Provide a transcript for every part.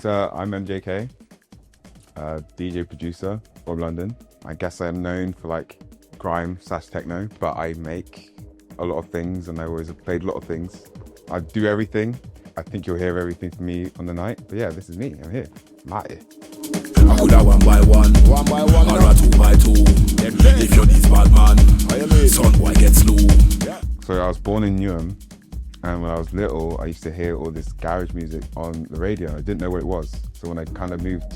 So I'm MJK, DJ producer from London. I guess I'm known for like grime / techno, but I make a lot of things and I always have played a lot of things. I do everything. I think you'll hear everything from me on the night. But yeah, this is me. I'm here. I'm out here. I could have one by one, or a two by two. If you're this bad man, son boy get slow. So I was born in Newham, and when I was little, I used to hear all this garage music on the radio. I didn't know what it was. So when I kind of moved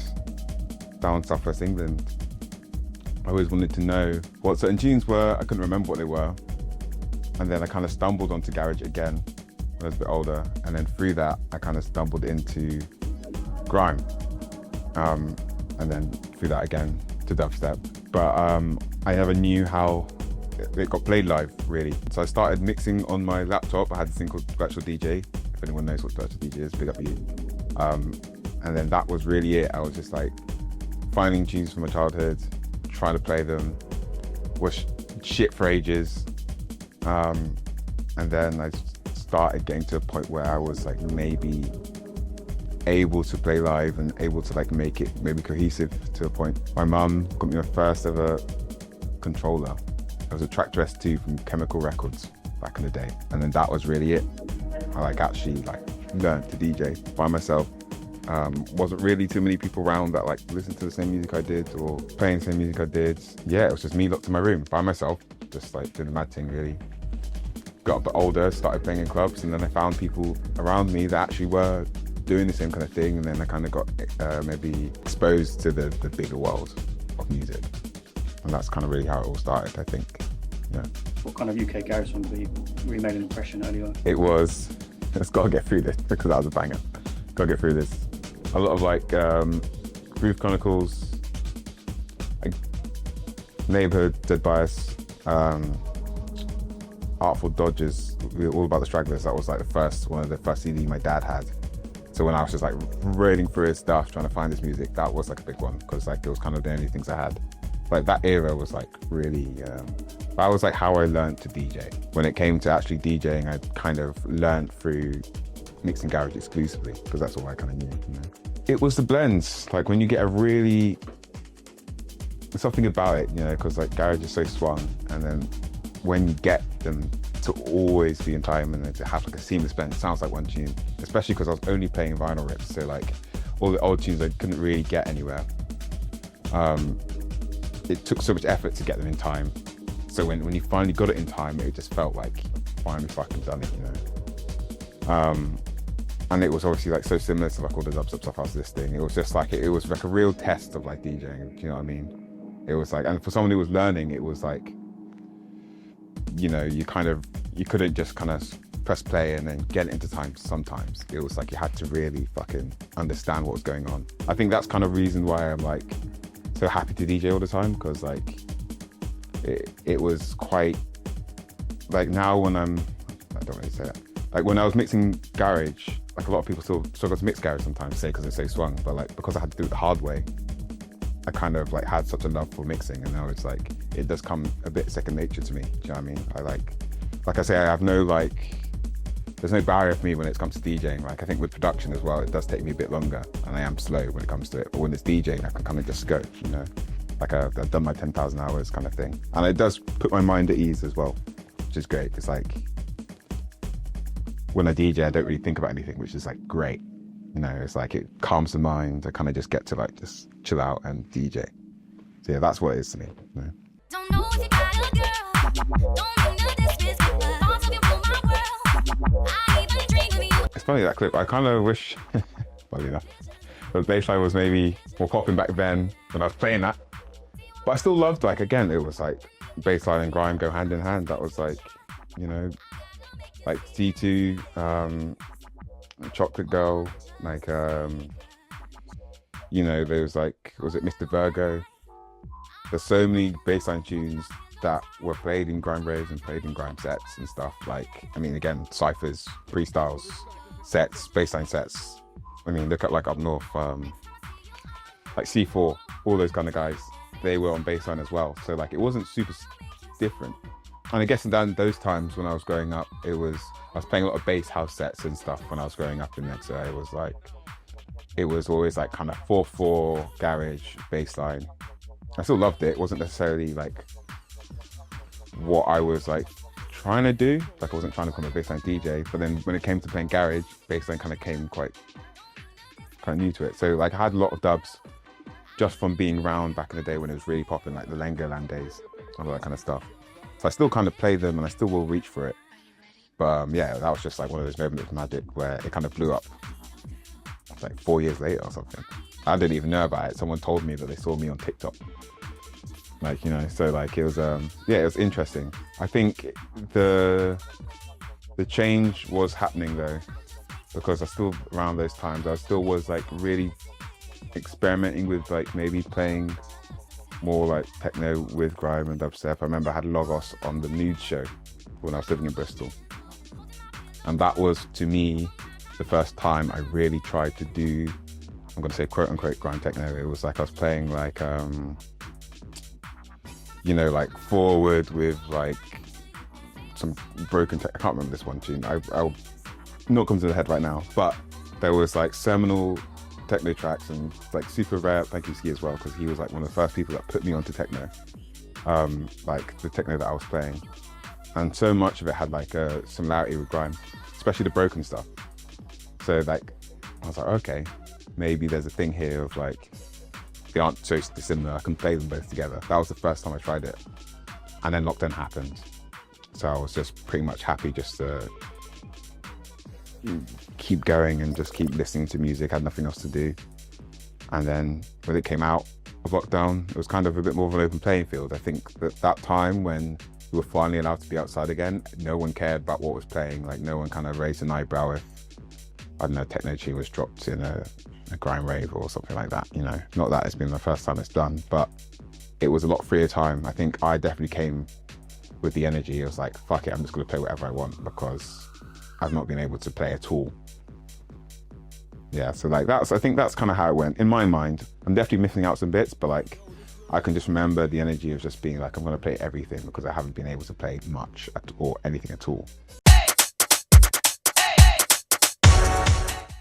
down Southwest England, I always wanted to know what certain tunes were. I couldn't remember what they were. And then I kind of stumbled onto garage again when I was a bit older. And then through that, I kind of stumbled into grime. And then through that again to dubstep. But I never knew how it got played live, really. So I started mixing on my laptop. I had this thing called Virtual DJ. If anyone knows what Virtual DJ is, big up you. And then that was really it. I was just like finding tunes from my childhood, trying to play them, was shit for ages. And then I started getting to a point where I was like maybe able to play live and able to like make it maybe cohesive to a point. My mum got me my first ever controller. It was a Tractor S2 from Chemical Records back in the day. And then that was really it. I like actually like learned to DJ by myself. Wasn't really too many people around that like listened to the same music I did or playing the same music I did. Yeah, it was just me locked in my room by myself, just like doing the mad thing really. Got a bit older, started playing in clubs, and then I found people around me that actually were doing the same kind of thing, and then I kind of got maybe exposed to the bigger world of music. And that's kind of really how it all started, I think. Yeah. What kind of UK garage song really made an impression early on? It was, let's gotta get through this because that was a banger. Gotta get through this. A lot of like Groove Chronicles, like Neighborhood, Dead Bias, Artful Dodgers, all about the Stragglers. That was like one of the first CD my dad had. So when I was just like raiding through his stuff, trying to find his music, that was like a big one because like it was kind of the only things I had. Like that era was like really, that was like how I learned to DJ. When it came to actually DJing, I kind of learned through mixing garage exclusively because that's all I kind of knew, you know. It was the blends, like when you get there's something about it, you know, because like garage is so swung, and then when you get them to always be in time and to have like a seamless blend, it sounds like one tune, especially because I was only playing vinyl rips, so like all the old tunes I couldn't really get anywhere. It took so much effort to get them in time, so when you finally got it in time, it just felt like finally fucking done it, you know. And it was obviously like so similar to like all the dubstep stuff I was listening. It was just like it was like a real test of like DJing, do you know what I mean? It was like, and for someone who was learning, it was like, you know, you couldn't just kind of press play and then get it into time sometimes. It was like you had to really fucking understand what was going on. I think that's kind of reason why I'm like so happy to DJ all the time, because like it was quite like, now when I don't really say that, like when I was mixing garage, like a lot of people still struggle to mix garage sometimes, say because it's so swung, but like because I had to do it the hard way, I kind of like had such a love for mixing, and now it's like it does come a bit second nature to me. Do you know what I mean? I like I say, I have no there's no barrier for me when it comes to DJing. Like I think with production as well, it does take me a bit longer, and I am slow when it comes to it. But when it's DJing, I can kind of just go, you know, like I've done my 10,000 hours kind of thing, and it does put my mind at ease as well, which is great. It's like when I DJ, I don't really think about anything, which is like great. You know, it's like it calms the mind. I kind of just get to like just chill out and DJ. So yeah, that's what it is to me. You know? Don't know if you got a girl. Don't know this business, but thoughts of you rule my world. I even dream of you. It's funny, that clip. I kind of wish, funny enough, the bass line was maybe more popping back then when I was playing that. But I still loved, like, again, it was like bass line and grime go hand in hand. That was like, you know, like T2, Chocolate Girl, like, you know, there was like, was it Mr. Virgo? There's so many bassline tunes that were played in grime raves and played in grime sets and stuff. Like, I mean, again, cyphers, freestyles, sets, bassline sets. I mean, look at like up north, like C4, all those kind of guys, they were on bassline as well. So like, it wasn't super different. And I guess in those times when I was growing up, I was playing a lot of bass house sets and stuff when I was growing up in there. So it was like, it was always like kind of 4/4 garage bass line. I still loved it. It wasn't necessarily like what I was like trying to do. Like I wasn't trying to become a bassline DJ, but then when it came to playing garage, bassline kind of came quite new to it. So like I had a lot of dubs just from being around back in the day when it was really popping, like the Lengoland days, all that kind of stuff. So I still kind of play them and I still will reach for it. But yeah, that was just like one of those moments of magic where it kind of blew up. It's like 4 years later or something. I didn't even know about it. Someone told me that they saw me on TikTok. Like, you know, so like it was, yeah, it was interesting. I think the change was happening though, because I still, around those times, I still was like really experimenting with like maybe playing more like techno with grime and dubstep. I remember I had Logos on the Nude show when I was living in Bristol. And that was, to me, the first time I really tried to do, I'm gonna say quote unquote grime techno. It was like I was playing like, you know, like forward with like some broken I can't remember this one tune. I'll not come to the head right now, but there was like seminal techno tracks and like super rare. Thank you, Skee, as well, because he was like one of the first people that put me onto techno, like the techno that I was playing. And so much of it had like a similarity with grime, especially the broken stuff. So like, I was like, okay, maybe there's a thing here of like, they aren't so dissimilar, I can play them both together. That was the first time I tried it. And then lockdown happened. So I was just pretty much happy just to keep going and just keep listening to music, I had nothing else to do. And then when it came out of lockdown, it was kind of a bit more of an open playing field. I think that time when we were finally allowed to be outside again, no one cared about what was playing. Like no one kind of raised an eyebrow if, I don't know, techno tune was dropped in a grime rave or something like that, you know. Not that it's been the first time it's done, but it was a lot freer time. I think I definitely came with the energy. It was like, fuck it, I'm just gonna play whatever I want because I've not been able to play at all. Yeah, so like I think that's kind of how it went. In my mind, I'm definitely missing out some bits, but like I can just remember the energy of just being like, I'm gonna play everything because I haven't been able to play much or anything at all.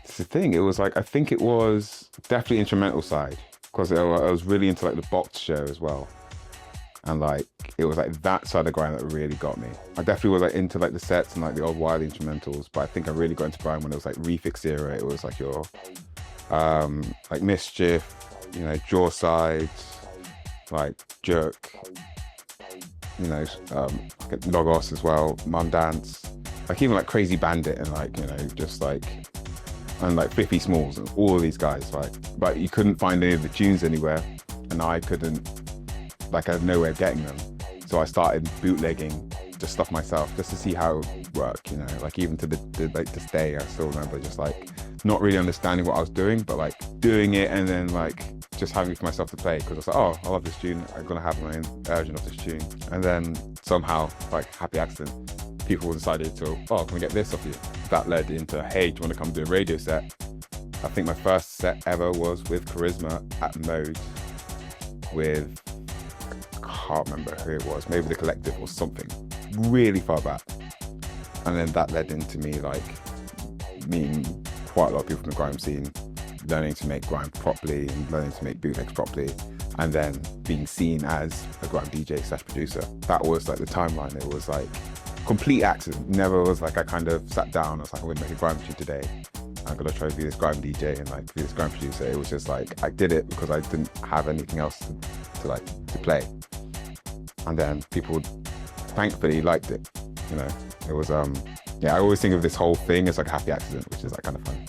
It's the thing, it was like, I think it was definitely instrumental side because I was really into like the box show as well. And like, it was like that side of grime that really got me. I definitely was like into like the sets and like the old wild instrumentals, but I think I really got into grime when it was like Refix era. It was like your, like Mischief, you know, Jaw Side, like Jerk, you know, Logos as well, Mum Dance, like even like Crazy Bandit and like, you know, just like, and like Flippy Smalls and all of these guys, like, but you couldn't find any of the tunes anywhere and I couldn't, like I had no way of getting them. So I started bootlegging just stuff myself just to see how it would work, you know, like even to like this day, I still remember just like not really understanding what I was doing, but like doing it and then like just having it for myself to play because I was like, oh, I love this tune, I'm gonna have my own version of this tune. And then somehow, like happy accident, people decided to, oh, can we get this off you? That led into, hey, do you want to come do a radio set? I think my first set ever was with Charisma at Mode with, I can't remember who it was, maybe The Collective or something, really far back. And then that led into me like meeting quite a lot of people from the grime scene, learning to make grime properly and learning to make bootlegs properly, and then being seen as a grime DJ / producer. That was like the timeline. It was like complete accident. Never was like I kind of sat down, I was like, I'm gonna make a grime tune today. I'm gonna try to be this grime DJ and like be this grime producer. It was just like, I did it because I didn't have anything else to play. And then people thankfully liked it, you know. It was, yeah, I always think of this whole thing as like a happy accident, which is like kind of fun.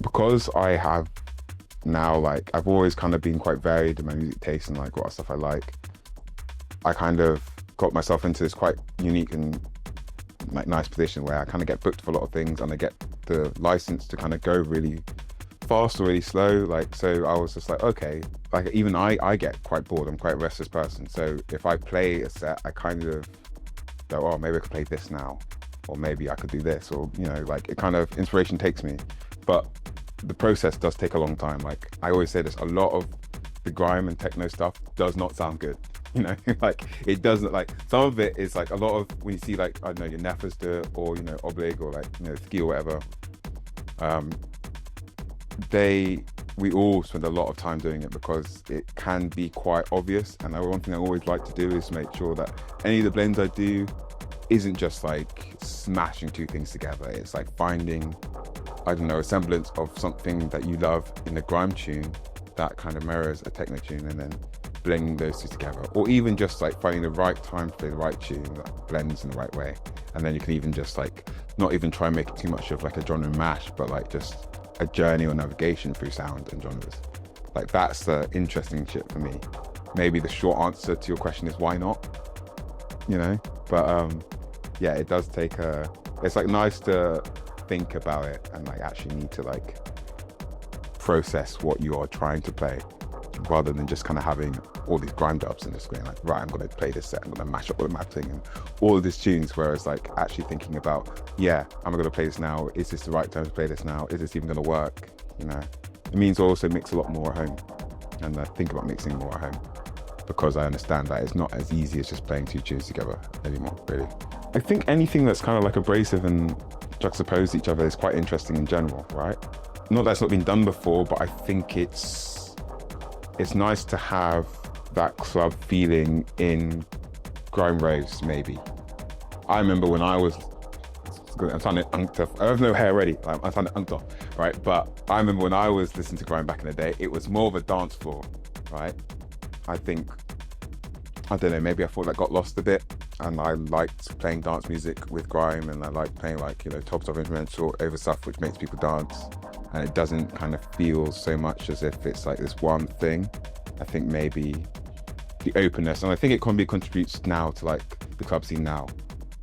Because I have now, like, I've always kind of been quite varied in my music taste and like what stuff I like. I kind of got myself into this quite unique and like nice position where I kind of get booked for a lot of things and I get the license to kind of go really fast or really slow. Like, so I was just like, okay, like even I get quite bored. I'm quite a restless person. So if I play a set, I kind of go, oh, maybe I could play this now, or maybe I could do this, or, you know, like it kind of, inspiration takes me. But the process does take a long time. Like I always say this, a lot of the grime and techno stuff does not sound good. you know, like it doesn't, like some of it is like a lot of, when you see like, I don't know, your Neffers do it, or, you know, Oblig, or like, you know, Skee or whatever, we all spend a lot of time doing it because it can be quite obvious. And one thing I always like to do is make sure that any of the blends I do isn't just like smashing two things together. It's like finding, I don't know, a semblance of something that you love in a grime tune that kind of mirrors a techno tune, and then blending those two together. Or even just like finding the right time to play the right tune that blends in the right way. And then you can even just like, not even try and make it too much of like a genre mash, but like just a journey or navigation through sound and genres. Like that's the interesting shit for me. Maybe the short answer to your question is why not, you know? But yeah, it does take it's like nice to think about it and like actually need to like process what you are trying to play, rather than just kind of having all these grime dubs and just going like, right, I'm going to play this set, I'm going to mash up with mapping and all of these tunes. Whereas like actually thinking about, yeah, I'm going to play this now. Is this the right time to play this now? Is this even going to work? You know, it means I also mix a lot more at home, and I think about mixing more at home because I understand that it's not as easy as just playing two tunes together anymore, really. I think anything that's kind of like abrasive and juxtaposed each other is quite interesting in general, right? Not that it's not been done before, but I think it's nice to have that club feeling in grime raves, maybe. I remember when I'm sounding unked off. I have no hair already. I'm sounding unked off, right? But I remember when I was listening to grime back in the day, it was more of a dance floor, right? I think, I don't know, maybe I thought that got lost a bit, and I liked playing dance music with grime, and I liked playing like, you know, top instrumental over stuff which makes people dance, and it doesn't kind of feel so much as if it's like this one thing. I think maybe the openness, and I think it contributes now to like the club scene now,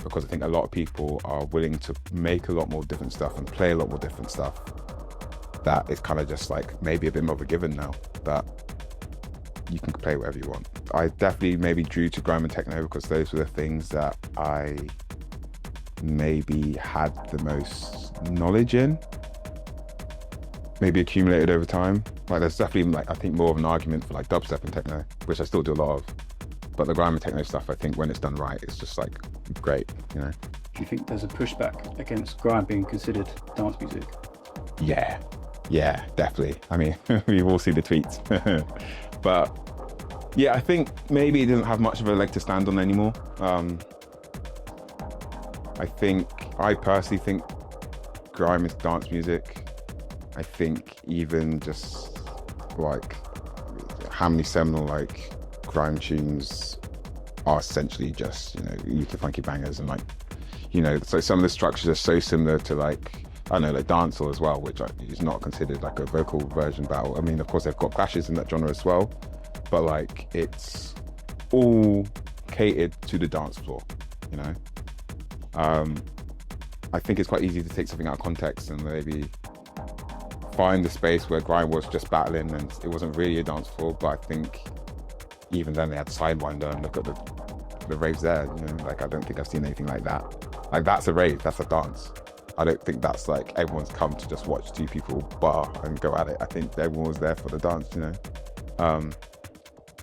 because I think a lot of people are willing to make a lot more different stuff and play a lot more different stuff. That is kind of just like maybe a bit more of a given now, that you can play whatever you want. I definitely maybe drew to grime and techno because those were the things that I maybe had the most knowledge in, maybe accumulated over time. Like there's definitely like, I think more of an argument for like dubstep and techno, which I still do a lot of. But the grime and techno stuff, I think when it's done right, it's just like great, you know? Do you think there's a pushback against grime being considered dance music? Yeah, definitely. I mean, we've all seen the tweets. But yeah, I think maybe it doesn't have much of a leg to stand on anymore. I personally think grime is dance music. I think even just like how many seminal like grime tunes are essentially just, you know, UK funky bangers, and like, you know, so some of the structures are so similar to like, I don't know, like dancehall as well, which is not considered like a vocal version battle. I mean, of course, they've got clashes in that genre as well, but like it's all catered to the dance floor, you know? I think it's quite easy to take something out of context and maybe find the space where grime was just battling and it wasn't really a dance floor, but I think even then they had Sidewinder, and look at the raves there, you know? Like, I don't think I've seen anything like that. Like, that's a rave, that's a dance. I don't think that's like everyone's come to just watch two people bar and go at it. I think everyone was there for the dance, you know? So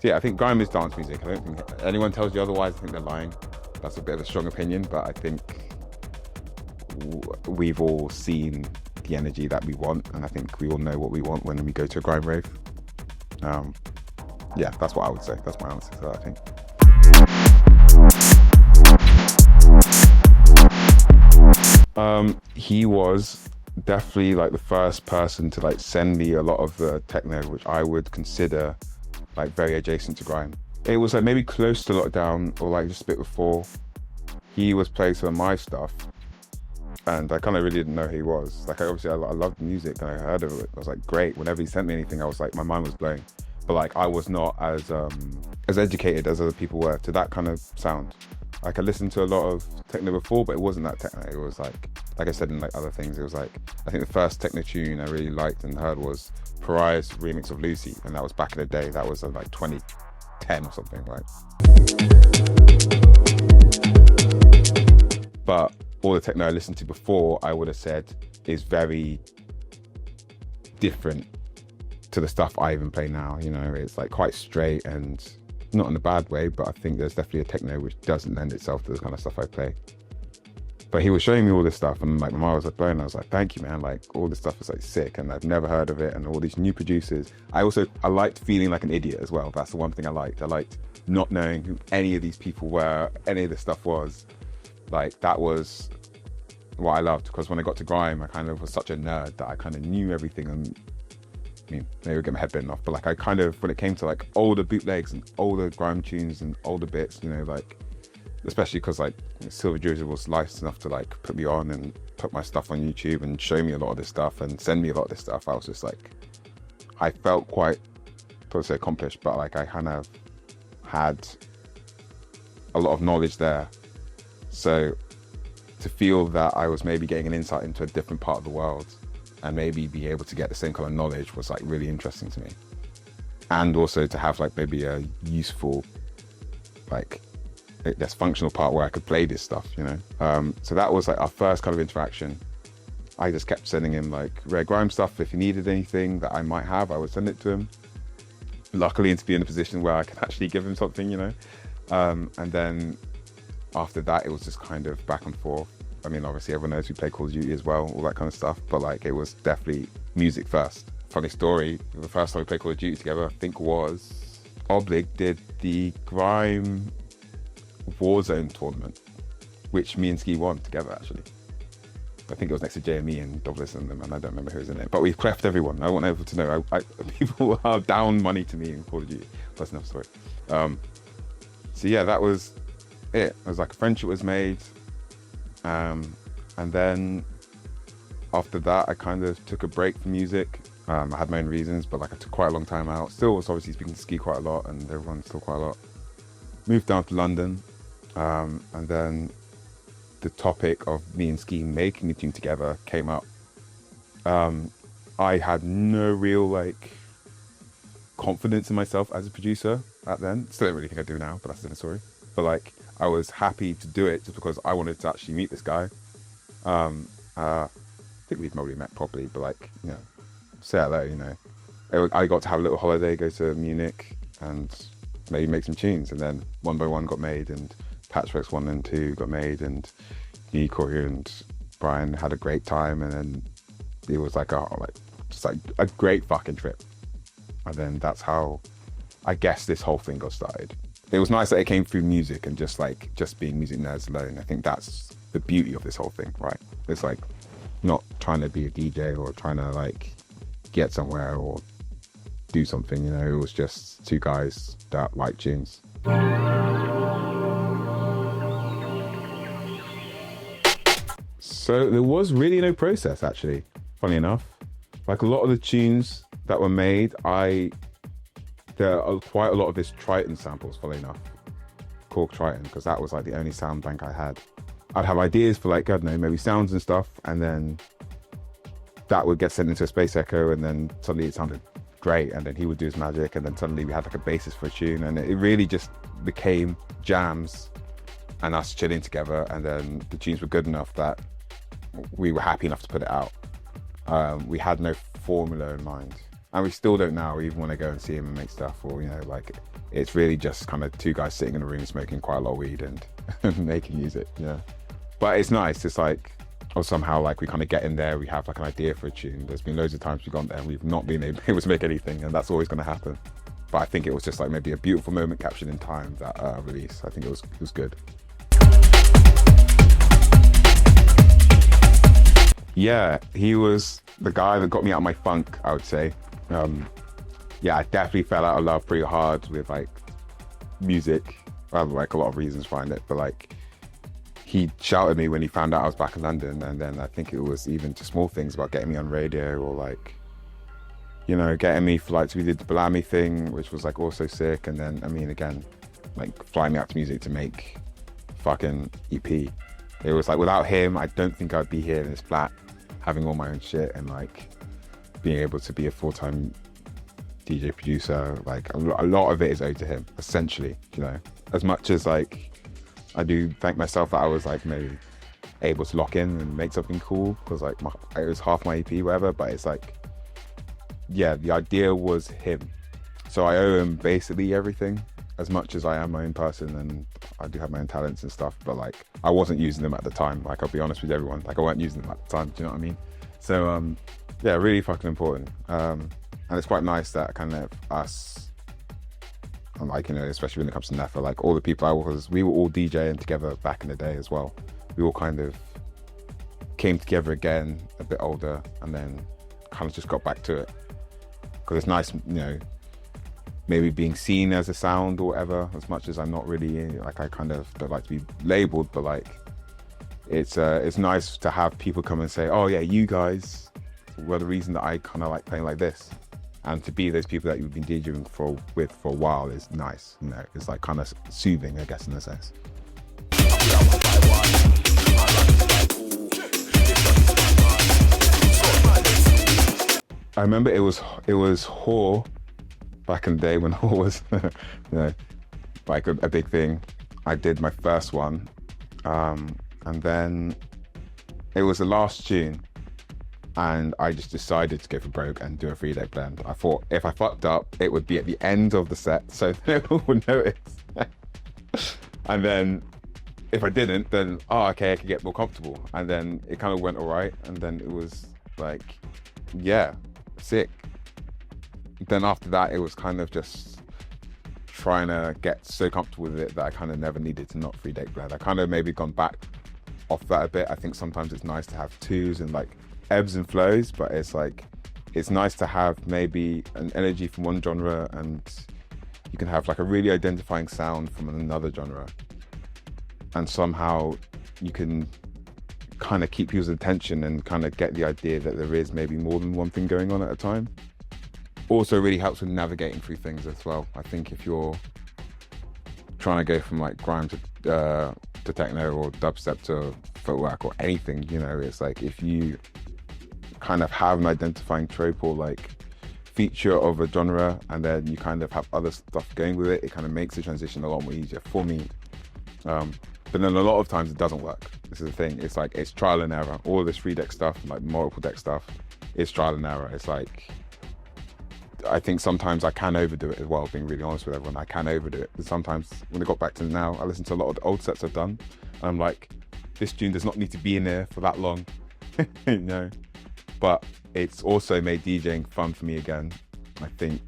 yeah, I think grime is dance music. I don't think anyone tells you otherwise. I think they're lying. That's a bit of a strong opinion, but I think we've all seen the energy that we want, and I think we all know what we want when we go to a grime rave. Yeah, that's what I would say. That's my answer to that, I think. He was definitely like the first person to like send me a lot of the techno, which I would consider like very adjacent to grime. It was like maybe close to lockdown or like just a bit before. He was playing some of my stuff, and I kind of really didn't know who he was. Like, I loved the music and I heard of it. I was like, great. Whenever he sent me anything, I was like, my mind was blown. But like, I was not as educated as other people were to that kind of sound. Like, I listened to a lot of techno before, but it wasn't that techno. It was like I said in like other things, it was like, I think the first techno tune I really liked and heard was Pariah's remix of Lucy, and that was back in the day. That was like 2010 or something, right? But all the techno I listened to before, I would have said, is very different to the stuff I even play now. You know, it's like quite straight and, not in a bad way, but I think there's definitely a techno which doesn't lend itself to the kind of stuff I play. But he was showing me all this stuff, and like my mind was like blown. I was like, thank you, man. Like all this stuff is like sick, and I've never heard of it, and all these new producers. I liked feeling like an idiot as well. That's the one thing I liked. I liked not knowing who any of these people were, any of this stuff was. Like that was what I loved, because when I got to Grime, I kind of was such a nerd that I kind of knew everything. And I mean, maybe I'll get my head bitten off, but like I kind of, when it came to like older bootlegs and older Grime tunes and older bits, you know, like, especially because like Silver Jersey was nice enough to like put me on and put my stuff on YouTube and show me a lot of this stuff and send me a lot of this stuff. I was just like, I felt quite, I don't say accomplished, but like I kind of had a lot of knowledge there. So to feel that I was maybe getting an insight into a different part of the world and maybe be able to get the same kind of knowledge was like really interesting to me. And also to have like maybe a useful, like, this functional part where I could play this stuff, you know? So that was like our first kind of interaction. I just kept sending him like rare Grime stuff. If he needed anything that I might have, I would send it to him. Luckily, to be in a position where I could actually give him something, you know? And then after that, it was just kind of back and forth. I mean, obviously everyone knows we play Call of Duty as well, all that kind of stuff, but like it was definitely music first. Funny story, the first time we played Call of Duty together, I think was Oblig did the Grime Warzone tournament, which me and Skee won together actually. I think it was next to JME and Douglas and them, and I don't remember who was in it, but we've cleft everyone. I want everyone to know, people are down money to me in Call of Duty. That's another story. So yeah, that was it. It was like a friendship was made. And then after that, I kind of took a break from music. I had my own reasons, but like I took quite a long time out. Still was obviously speaking to Skee quite a lot, and everyone still quite a lot. Moved down to London, and then the topic of me and Skee making a tune together came up. I had no real like confidence in myself as a producer at then. Still don't really think I do now, but that's another story. But like, I was happy to do it just because I wanted to actually meet this guy. I think we'd probably met properly, but like, you know, say hello, you know. I got to have a little holiday, go to Munich and maybe make some tunes. And then One by One got made, and Patchworks 1 and 2 got made, and me, Corey and Brian had a great time. And then it was like just like a great fucking trip. And then that's how I guess this whole thing got started. It was nice that it came through music and just being music nerds alone. I think that's the beauty of this whole thing, right? It's like not trying to be a DJ or trying to like get somewhere or do something, you know. It was just two guys that like tunes. So there was really no process, actually, funny enough. Like a lot of the tunes that were made, there are quite a lot of this Triton samples, funny enough. Korg Triton, because that was like the only sound bank I had. I'd have ideas for like, I don't know, maybe sounds and stuff, and then that would get sent into a Space Echo, and then suddenly it sounded great, and then he would do his magic, and then suddenly we had like a basis for a tune, and it really just became jams and us chilling together, and then the tunes were good enough that we were happy enough to put it out. We had no formula in mind. And we still don't now, even when I go and see him and make stuff, or, you know, like, it's really just kind of two guys sitting in a room smoking quite a lot of weed and making music, yeah. But it's nice, it's like, or somehow like we kind of get in there, we have like an idea for a tune. There's been loads of times we've gone there and we've not been able to make anything, and that's always going to happen. But I think it was just like maybe a beautiful moment captured in time, that release. I think it was good. Yeah, he was the guy that got me out of my funk, I would say. Yeah, I definitely fell out of love pretty hard with like music. I have like a lot of reasons behind it, but like he shouted at me when he found out I was back in London, and then I think it was even just small things about getting me on radio, or like, you know, getting me for like, we did the Bellamy thing, which was like also sick, and then I mean again, like flying me out to music to make fucking EP. It was like, without him, I don't think I'd be here in this flat having all my own shit and like being able to be a full-time DJ producer. Like a lot of it is owed to him, essentially, you know. As much as like I do thank myself that I was like maybe able to lock in and make something cool, because like it was half my EP, whatever, but it's like, yeah, the idea was him. So I owe him basically everything. as much as I am my own person and I do have my own talents and stuff, but like I wasn't using them at the time. Like I'll be honest with everyone, like I weren't using them at the time. Do you know what I mean? So yeah, really fucking important. And it's quite nice that kind of us, and like, you know, especially when it comes to NEFA, like all the people we were all DJing together back in the day as well. We all kind of came together again, a bit older, and then kind of just got back to it. Because it's nice, you know, maybe being seen as a sound or whatever, as much as I'm not really, like I kind of don't like to be labeled, but like it's nice to have people come and say, oh yeah, you guys were the reason that I kind of like playing like this. And to be those people that you've been DJing with for a while is nice, you know, it's like kind of soothing, I guess, in a sense. I remember it was Whore back in the day when Whore was, you know, like a big thing. I did my first one, and then it was the last tune, and I just decided to go for broke and do a 3-deck blend. I thought if I fucked up, it would be at the end of the set, so no one would notice. And then if I didn't, then okay, I could get more comfortable. And then it kind of went all right, and then it was like, yeah, sick. Then after that, it was kind of just trying to get so comfortable with it that I kind of never needed to not 3-deck blend. I kind of maybe gone back off that a bit. I think sometimes it's nice to have twos and like ebbs and flows, but it's like, it's nice to have maybe an energy from one genre and you can have like a really identifying sound from another genre. And somehow you can kind of keep people's attention and kind of get the idea that there is maybe more than one thing going on at a time. Also really helps with navigating through things as well. I think if you're trying to go from like grime to techno or dubstep to footwork or anything, you know, it's like if you kind of have an identifying trope or like feature of a genre and then you kind of have other stuff going with it, it kind of makes the transition a lot more easier for me. But then a lot of times it doesn't work. This is the thing, it's like, it's trial and error. All this 3-deck stuff, like multiple deck stuff, it's trial and error. It's like, I think sometimes I can overdo it as well, being really honest with everyone, I can overdo it. But sometimes when I got back to now, I listen to a lot of the old sets I've done, and I'm like, this tune does not need to be in there for that long, you know? But it's also made DJing fun for me again. I think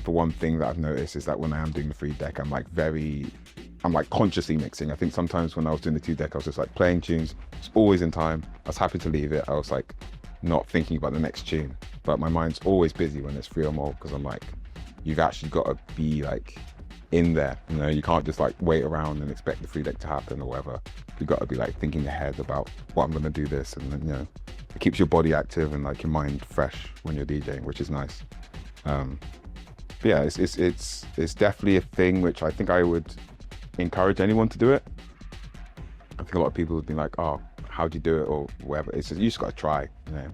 the one thing that I've noticed is that when I am doing the 3-deck, I'm like consciously mixing. I think sometimes when I was doing the 2-deck, I was just like playing tunes, it's always in time. I was happy to leave it. I was like not thinking about the next tune, but my mind's always busy when it's 3 or more, because I'm like, you've actually got to be like in there, you know, you can't just like wait around and expect the 3-deck to happen or whatever. You've got to be like thinking ahead about what I'm going to do this, and then, you know, it keeps your body active and like your mind fresh when you're DJing, which is nice. But yeah, it's definitely a thing which I think I would encourage anyone to do it. I think a lot of people would be like, oh, how'd you do it or whatever. It's just, you just got to try, you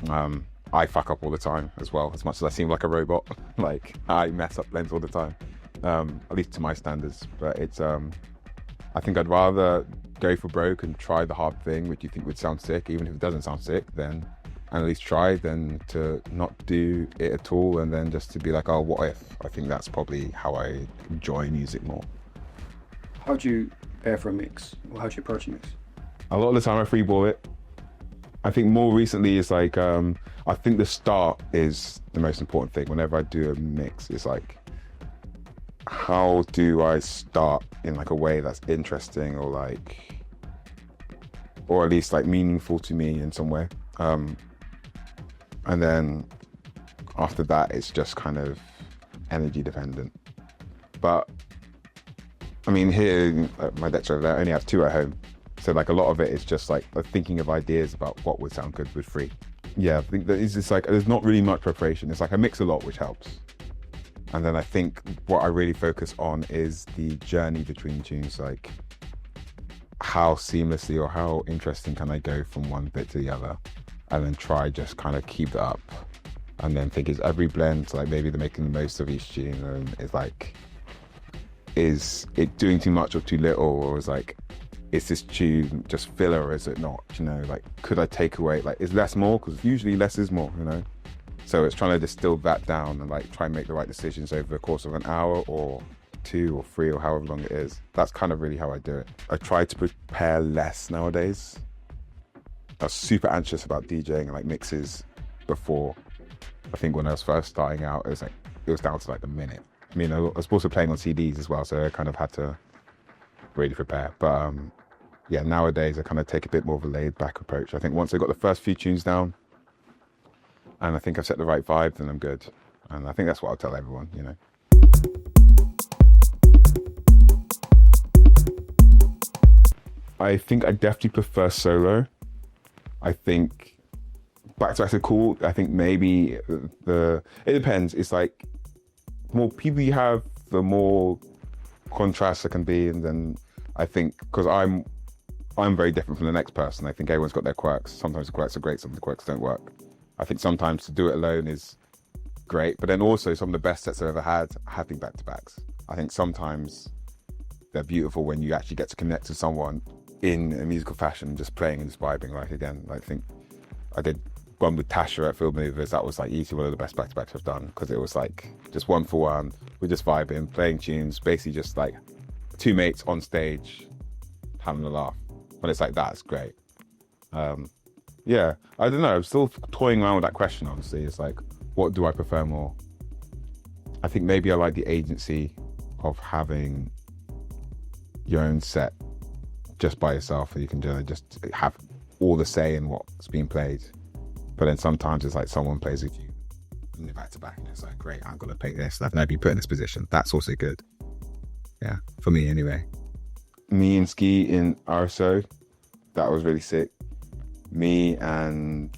know. I fuck up all the time as well, as much as I seem like a robot. Like I mess up blends all the time, at least to my standards. But it's I think I'd rather go for broke and try the hard thing which you think would sound sick, even if it doesn't sound sick, then and at least try, than to not do it at all and then just to be like, oh, what if. I think that's probably how I enjoy music more. How do you prepare for a mix? Or how do you approach a mix? A lot of the time I freeball it. I think more recently it's like, I think the start is the most important thing. Whenever I do a mix, it's like, how do I start in like a way that's interesting or like, or at least like meaningful to me in some way. And then after that, it's just kind of energy dependent. But I mean, here, my decks over there, I only have 2 at home. So like a lot of it is just like thinking of ideas about what would sound good with 3. Yeah, I think that it's just like, there's not really much preparation. It's like I mix a lot, which helps. And then I think what I really focus on is the journey between tunes, like how seamlessly or how interesting can I go from one bit to the other, and then try just kind of keep it up. And then think, is every blend, like maybe they're making the most of each tune, and it's like, is it doing too much or too little, or is like, is this tune just filler or is it not, you know, like could I take away, like is less more, because usually less is more, you know. So it's trying to distill that down and like try and make the right decisions over the course of an hour or 2 or 3 or however long it is. That's kind of really how I do it. I try to prepare less nowadays. I was super anxious about DJing and like mixes before. I think when I was first starting out, it was down to like the minute. I mean, I was also playing on CDs as well, so I kind of had to really prepare. But yeah, nowadays I kind of take a bit more of a laid back approach. I think once I got the first few tunes down and I think I've set the right vibe, then I'm good. And I think that's what I'll tell everyone, you know. I think I definitely prefer solo. I think back-to-backs are cool. I think maybe it depends. It's like the more people you have, the more contrast there can be. And then I think, because I'm very different from the next person. I think everyone's got their quirks. Sometimes the quirks are great, some of the quirks don't work. I think sometimes to do it alone is great, but then also some of the best sets I've ever had have been back-to-backs. I think sometimes they're beautiful when you actually get to connect to someone in a musical fashion, just playing and just vibing. Like again, I think I did one with Tasha at Field Movers. That was like easily one of the best back-to-backs I've done, because it was like just 1-for-1. We're just vibing, playing tunes, basically just like 2 mates on stage having a laugh. When it's like that, it's great. Yeah, I don't know. I'm still toying around with that question, honestly. It's like, what do I prefer more? I think maybe I like the agency of having your own set just by yourself, and you can just have all the say in what's being played. But then sometimes it's like someone plays with you and you're back to back, and it's like, great, I'm gonna play this. I've never been put in this position. That's also good. Yeah, for me anyway. Me and Skee in RSO, that was really sick. Me and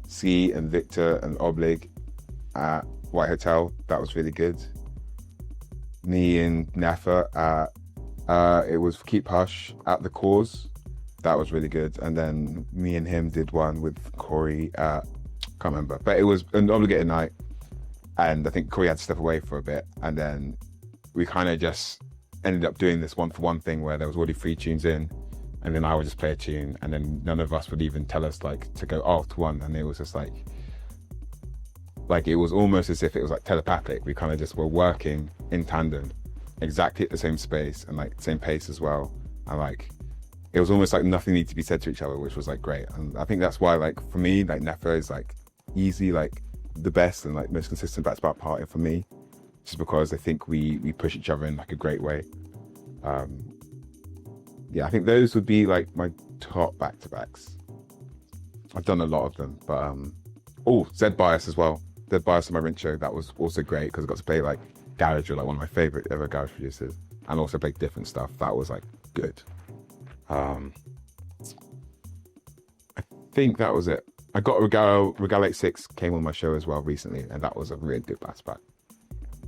Skee and Victor and Oblig at White Hotel, that was really good. Me and Nefa at it was Keep Hush at the Cause. That was really good. And then me and him did one with Corey at, can't remember, but it was an obligated night. And I think Corey had to step away for a bit. And then we kind of just ended up doing this 1-for-1 thing where there was already 3 tunes in. And then I would just play a tune, and then none of us would even tell us like to go to one. And it was just like it was almost as if it was like telepathic. We kind of just were working in tandem, exactly at the same space and like same pace as well. And like, it was almost like nothing needed to be said to each other, which was like great. And I think that's why, like, for me, like Nefa is like easy, like the best and like most consistent back-to-back partner for me, just because I think we push each other in like a great way. Yeah, I think those would be like my top back-to-backs. I've done a lot of them, but Zed Bias as well. Zed Bias on my Rinse show, that was also great because I got to play like garage with like one of my favorite ever garage producers, and also play different stuff. That was like good. I think that was it. I got Regal 86 came on my show as well recently, and that was a really good back-to-back.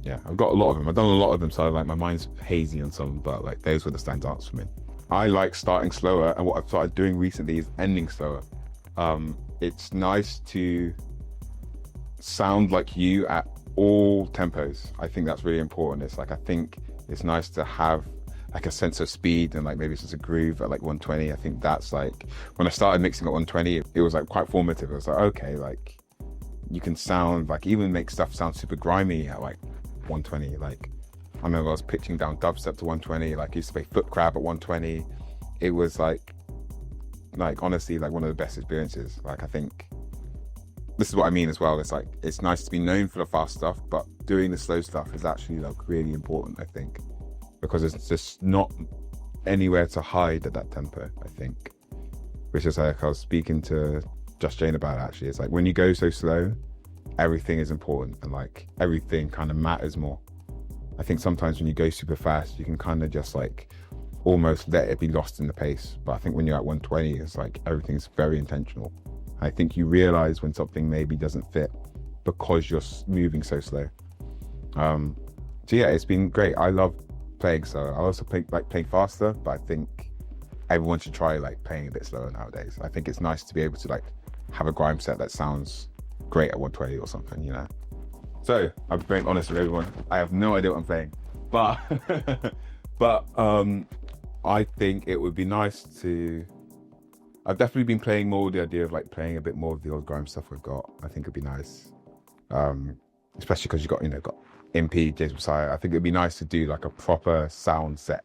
Yeah, I've got a lot of them. I've done a lot of them, so like my mind's hazy on some, but like those were the standouts for me. I like starting slower, and what I've started doing recently is ending slower. It's nice to sound like you at all tempos. I think that's really important. It's like, I think it's nice to have like a sense of speed and like maybe a sense of groove at like 120. I think that's like, when I started mixing at 120, it was like quite formative. It was like, okay, like you can sound like, even make stuff sound super grimy at like 120. Like I remember I was pitching down dubstep to 120, like I used to play Foot Crab at 120. It was like honestly, like one of the best experiences. Like I think this is what I mean as well. It's like, it's nice to be known for the fast stuff, but doing the slow stuff is actually like really important, I think, because it's just not anywhere to hide at that tempo, I think. Which is like, I was speaking to Just Jane about it, actually. It's like, when you go so slow, everything is important, and like everything kind of matters more. I think sometimes when you go super fast, you can kind of just like almost let it be lost in the pace. But I think when you're at 120, it's like everything's very intentional. I think you realize when something maybe doesn't fit because you're moving so slow. So yeah, it's been great. I love playing slow. I also like playing faster, but I think everyone should try like playing a bit slower nowadays. I think it's nice to be able to like have a grime set that sounds great at 120 or something, you know. So I'm being honest with everyone. I have no idea what I'm playing, but I think it would be nice to I've definitely been playing more with the idea of like playing a bit more of the old grime stuff we've got. I think it'd be nice, especially because you got got MP, DJing. I think it'd be nice to do like a proper sound set,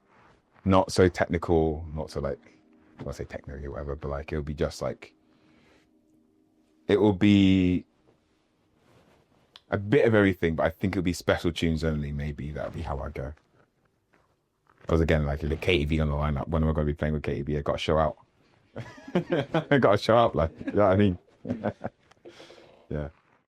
not so technical, not so like, I say techno or whatever, but like it'll be just like, it will be a bit of everything, but I think it'll be special tunes only. Maybe that'll be how I go. Because again, like the KTV on the lineup, when am I going to be playing with KTV? I got to show out. I got to show up, like, you know what I mean? Yeah.